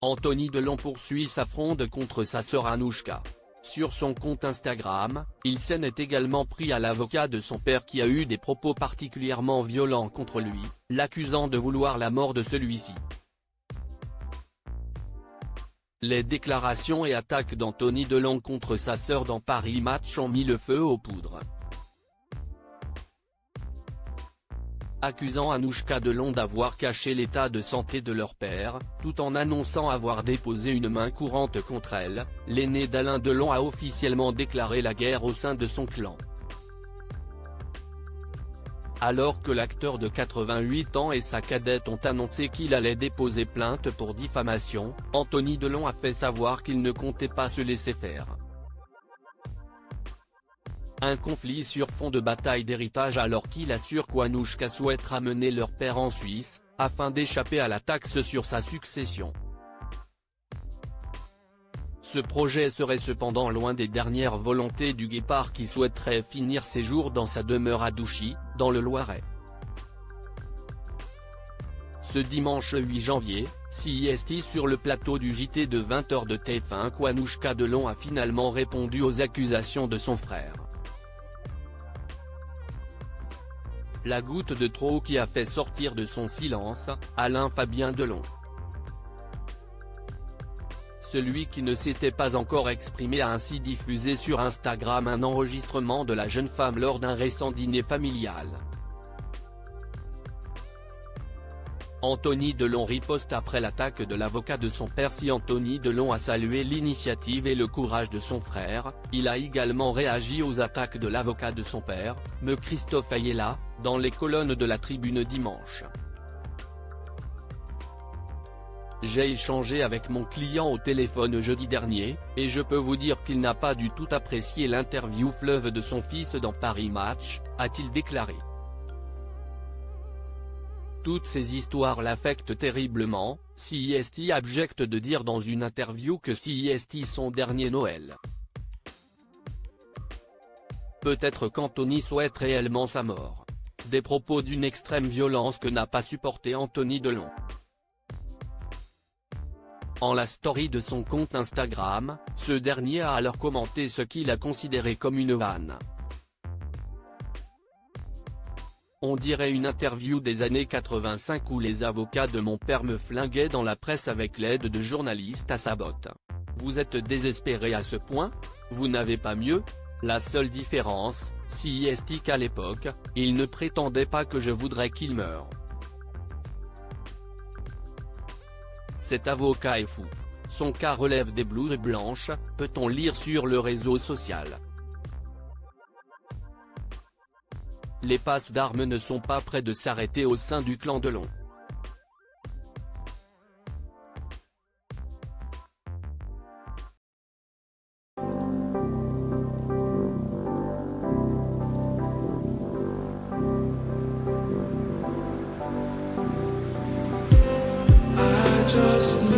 Anthony Delon poursuit sa fronde contre sa sœur Anouchka. Sur son compte Instagram, il s'en est également pris à l'avocat de son père qui a eu des propos particulièrement violents contre lui, l'accusant de vouloir la mort de celui-ci. Les déclarations et attaques d'Anthony Delon contre sa sœur dans Paris Match ont mis le feu aux poudres. Accusant Anouchka Delon d'avoir caché l'état de santé de leur père, tout en annonçant avoir déposé une main courante contre elle, l'aîné d'Alain Delon a officiellement déclaré la guerre au sein de son clan. Alors que l'acteur de 88 ans et sa cadette ont annoncé qu'il allait déposer plainte pour diffamation, Anthony Delon a fait savoir qu'il ne comptait pas se laisser faire. Un conflit sur fond de bataille d'héritage alors qu'il assure qu'Anouchka souhaite ramener leur père en Suisse, afin d'échapper à la taxe sur sa succession. Ce projet serait cependant loin des dernières volontés du guépard qui souhaiterait finir ses jours dans sa demeure à Douchy, dans le Loiret. Ce dimanche 8 janvier, CIST sur le plateau du JT de 20h de TF1 qu'Anouchka Delon a finalement répondu aux accusations de son frère. La goutte de trop qui a fait sortir de son silence, Alain Fabien Delon. Celui qui ne s'était pas encore exprimé a ainsi diffusé sur Instagram un enregistrement de la jeune femme lors d'un récent dîner familial. Anthony Delon riposte après l'attaque de l'avocat de son père. Si Anthony Delon a salué l'initiative et le courage de son frère, il a également réagi aux attaques de l'avocat de son père, me Christophe Ayala, dans les colonnes de la Tribune dimanche. J'ai échangé avec mon client au téléphone jeudi dernier, et je peux vous dire qu'il n'a pas du tout apprécié l'interview fleuve de son fils dans Paris Match, a-t-il déclaré. Toutes ces histoires l'affectent terriblement, CIST abjecte de dire dans une interview que CIST son dernier Noël. Peut-être qu'Anthony souhaite réellement sa mort. Des propos d'une extrême violence que n'a pas supporté Anthony Delon. En la story de son compte Instagram, ce dernier a alors commenté ce qu'il a considéré comme une vanne. On dirait une interview des années 85 où les avocats de mon père me flinguaient dans la presse avec l'aide de journalistes à sa botte. Vous êtes désespéré à ce point? Vous n'avez pas mieux? La seule différence, CIST qu'à l'époque, il ne prétendait pas que je voudrais qu'il meure. Cet avocat est fou. Son cas relève des blouses blanches, peut-on lire sur le réseau social. Les passes d'armes ne sont pas près de s'arrêter au sein du clan Delon. Just